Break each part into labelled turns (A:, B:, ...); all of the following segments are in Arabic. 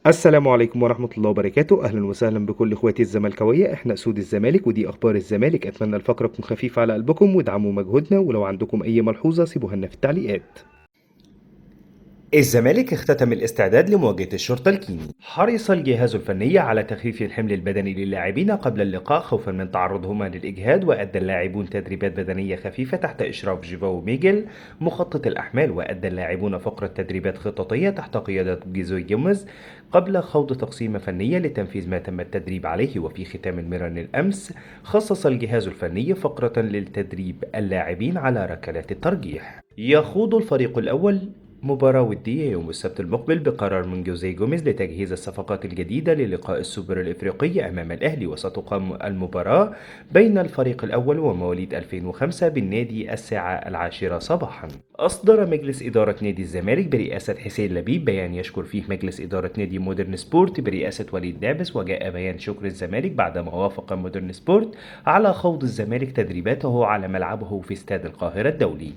A: السلام عليكم ورحمة الله وبركاته، أهلا وسهلا بكل إخواتي الزملكاوية، إحنا أسود الزمالك ودي أخبار الزمالك. أتمنى الفقرة تكون خفيفة على قلبكم وادعموا مجهودنا، ولو عندكم أي ملحوظة سيبوها لنا في التعليقات. الزمالك اختتم الاستعداد لمواجهة الشرطة الكيني. حرص الجهاز الفني على تخفيف الحمل البدني للاعبين قبل اللقاء خوفا من تعرضهما للإجهاد، وأدى اللاعبون تدريبات بدنية خفيفة تحت إشراف جيفاو ميجل مخطط الأحمال، وأدى اللاعبون فقرة تدريبات خططية تحت قيادة جيزوي جيمز قبل خوض تقسيمة فنية لتنفيذ ما تم التدريب عليه. وفي ختام المرن الأمس خصص الجهاز الفني فقرة للتدريب اللاعبين على ركلات الترجيح. يخوض الفريق الأول مباراة ودية يوم السبت المقبل بقرار من جوزيه جوميز لتجهيز الصفقات الجديدة للقاء السوبر الإفريقي أمام الأهلي، وستقام المباراة بين الفريق الأول ومواليد 2005 بالنادي الساعة 10 صباحا. أصدر مجلس إدارة نادي الزمالك برئاسة حسين لبيب بيان يشكر فيه مجلس إدارة نادي مودرن سبورت برئاسة وليد دابس، وجاء بيان شكر الزمالك بعدما وافق مودرن سبورت على خوض الزمالك تدريباته على ملعبه في استاد القاهرة الدولي.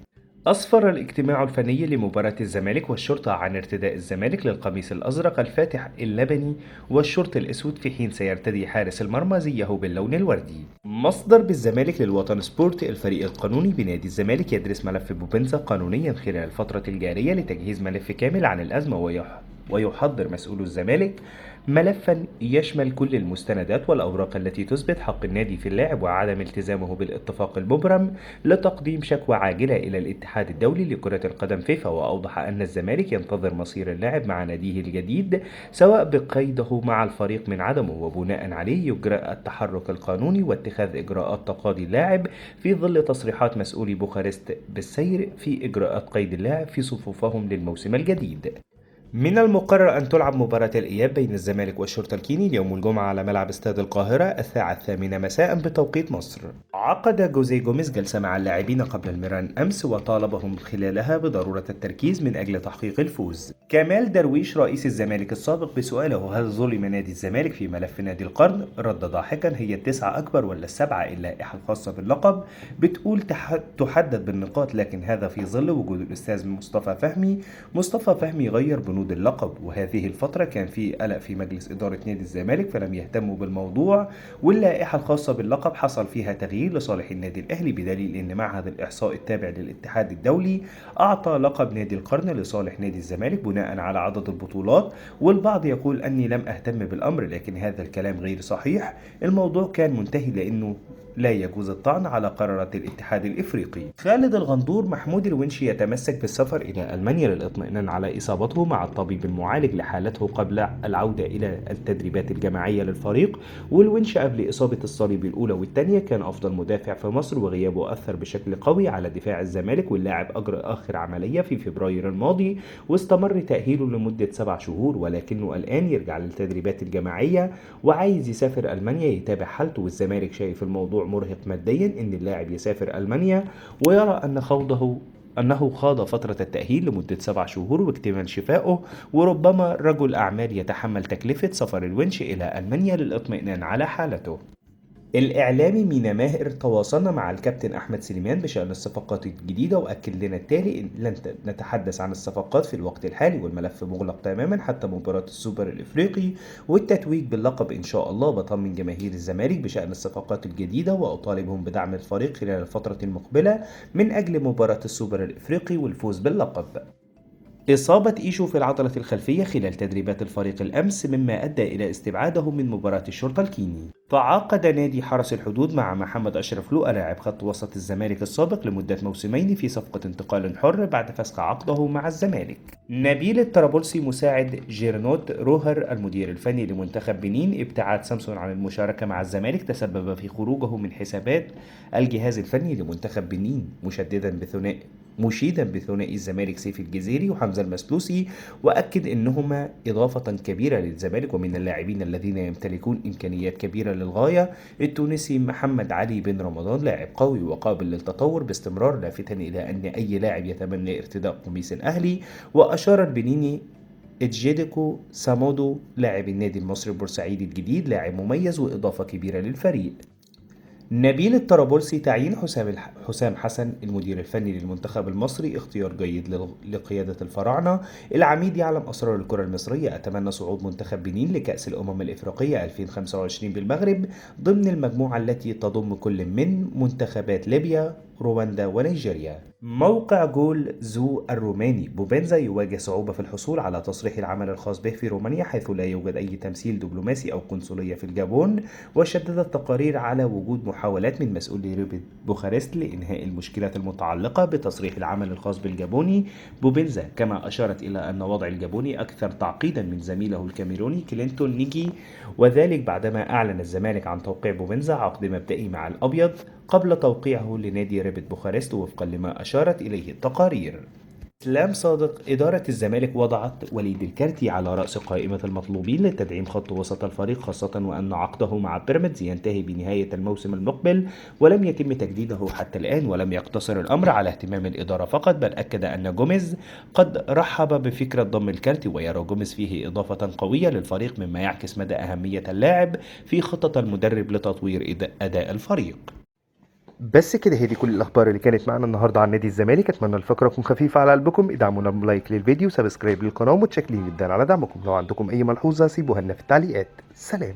A: أسفر الاجتماع الفني لمباراة الزمالك والشرطة عن ارتداء الزمالك للقميص الأزرق الفاتح اللبني والشورت الأسود، في حين سيرتدي حارس المرمى زيه باللون الوردي. مصدر بالزمالك للوطن سبورت: الفريق القانوني بنادي الزمالك يدرس ملف بوبنزا قانونيا خلال الفترة الجارية لتجهيز ملف كامل عن الأزمة، ويحضر مسؤول الزمالك ملفا يشمل كل المستندات والأوراق التي تثبت حق النادي في اللاعب وعدم التزامه بالاتفاق المبرم لتقديم شكوى عاجلة إلى الاتحاد الدولي لكرة القدم فيفا. وأوضح أن الزمالك ينتظر مصير اللاعب مع ناديه الجديد سواء بقيده مع الفريق من عدمه، وبناء عليه يجرى التحرك القانوني واتخاذ إجراءات تقاضي اللاعب في ظل تصريحات مسؤولي بوخارست بالسير في إجراءات قيد اللاعب في صفوفهم للموسم الجديد. من المقرر أن تلعب مباراة الإياب بين الزمالك والشرطة الكيني اليوم الجمعة على ملعب استاد القاهرة الساعة 8 مساء بتوقيت مصر. عقد جوزيه جوميز جلسة مع اللاعبين قبل المران أمس وطالبهم خلالها بضرورة التركيز من أجل تحقيق الفوز. كمال درويش رئيس الزمالك السابق بسؤاله هل ظلم نادي الزمالك في ملف نادي القرن رد ضاحكا: هي التسعة أكبر ولا السبعة؟ اللائحة الخاصة باللقب بتقول تحدد بالنقاط، لكن هذا في ظل وجود الأستاذ مصطفى فهمي غير بنود اللقب، وهذه الفترة كان في قلق في مجلس إدارة نادي الزمالك فلم يهتموا بالموضوع، واللائحة الخاصة باللقب حصل فيها تغيير لصالح النادي الأهلي، بدليل أن معهد الإحصاء التابع للاتحاد الدولي أعطى لقب نادي القرن لصالح نادي الزمالك بناء على عدد البطولات. والبعض يقول أني لم أهتم بالأمر، لكن هذا الكلام غير صحيح. الموضوع كان منتهي لأنه لا يجوز الطعن على قرارات الاتحاد الإفريقي. خالد الغندور: محمود الونشي يتمسك بالسفر إلى ألمانيا للإطمئنان على إصابته مع الطبيب المعالج لحالته قبل العودة إلى التدريبات الجماعية للفريق. والونشي قبل إصابة الصليب الأولى والثانية كان أفضل مدافع في مصر، وغيابه أثر بشكل قوي على دفاع الزمالك، واللاعب أجرى آخر عملية في فبراير الماضي واستمر تأهيله لمدة 7 شهور، ولكنه الآن يرجع للتدريبات الجماعية وعايز يسافر ألمانيا يتابع حالته. والزمالك شايف الموضوع مرهق ماديا ان اللاعب يسافر ألمانيا، ويرى أنه خاض فترة التأهيل لمدة 7 شهور واكتمال شفائه، وربما رجل أعمال يتحمل تكلفة سفر الونش إلى ألمانيا للإطمئنان على حالته. الإعلامي مينا ماهر: تواصلنا مع الكابتن أحمد سليمان بشأن الصفقات الجديدة وأكد لنا التالي: إن لن نتحدث عن الصفقات في الوقت الحالي، والملف مغلق تماما حتى مباراة السوبر الإفريقي والتتويج باللقب إن شاء الله. بطمن جماهير الزمالك بشأن الصفقات الجديدة وأطالبهم بدعم الفريق خلال الفترة المقبلة من أجل مباراة السوبر الإفريقي والفوز باللقب. إصابة إيشو في العضلة الخلفية خلال تدريبات الفريق الأمس مما أدى إلى استبعاده من مباراة الشرطة الكيني. تعاقد نادي حرس الحدود مع محمد أشرف لؤى لاعب خط وسط الزمالك السابق لمدة موسمين في صفقة انتقال حر بعد فسخ عقده مع الزمالك. نبيل الطرابلسي مساعد جيرنوت روهر المدير الفني لمنتخب بنين: ابتعاد سامسون عن المشاركة مع الزمالك تسبب في خروجه من حسابات الجهاز الفني لمنتخب بنين، مشيدا بثنائي الزمالك سيف الجزيري وحمزة المسلوسي، وأكد أنهما إضافة كبيرة للزمالك ومن اللاعبين الذين يمتلكون إمكانيات كبيرة للغاية. التونسي محمد علي بن رمضان لاعب قوي وقابل للتطور باستمرار، لافتا إلى أن أي لاعب يتمنى ارتداء قميص الأهلي. وأشار البنيني إدجيديكو سامودو لاعب النادي المصري البورسعيدي الجديد لاعب مميز وإضافة كبيرة للفريق. نبيل الطرابلسي تعيين حسام حسن المدير الفني للمنتخب المصري اختيار جيد لقيادة الفراعنة. العميد يعلم أسرار الكرة المصرية. أتمنى صعود منتخب بنين لكأس الأمم الإفريقية 2025 بالمغرب ضمن المجموعة التي تضم كل من منتخبات ليبيا رواندا ونيجيريا. موقع جول زو الروماني: بوبنزا يواجه صعوبة في الحصول على تصريح العمل الخاص به في رومانيا حيث لا يوجد أي تمثيل دبلوماسي أو قنصلية في الجابون. وشددت التقارير على وجود محاولات من مسؤولي ريبيد بوخارست لإنهاء المشكلة المتعلقة بتصريح العمل الخاص بالجابوني بوبنزا، كما أشارت إلى أن وضع الجابوني أكثر تعقيدا من زميله الكاميروني كلينتون نيجي، وذلك بعدما أعلن الزمالك عن توقيع بوبنزا عقد مبدئي مع الأبيض قبل توقيعه لنادي ريبيد بوخارست وفقا لما أشارت إليه التقارير. اسلام صادق: إدارة الزمالك وضعت وليد الكارتي على رأس قائمة المطلوبين لتدعيم خط وسط الفريق، خاصة وأن عقده مع بيراميدز ينتهي بنهاية الموسم المقبل ولم يتم تجديده حتى الآن. ولم يقتصر الأمر على اهتمام الإدارة فقط، بل أكد أن جوميز قد رحب بفكرة ضم الكارتي ويرى جوميز فيه إضافة قوية للفريق، مما يعكس مدى أهمية اللاعب في خطة المدرب لتطوير أداء الفريق. بس كده هي دي كل الاخبار اللي كانت معانا النهارده عن نادي الزمالك. اتمنى الفقره تكون خفيفه على قلبكم. ادعمونا بلايك للفيديو، سبسكرايب للقناه، ومتشكرين جدا على دعمكم. لو عندكم اي ملحوظه سيبوها لنا في التعليقات. سلام.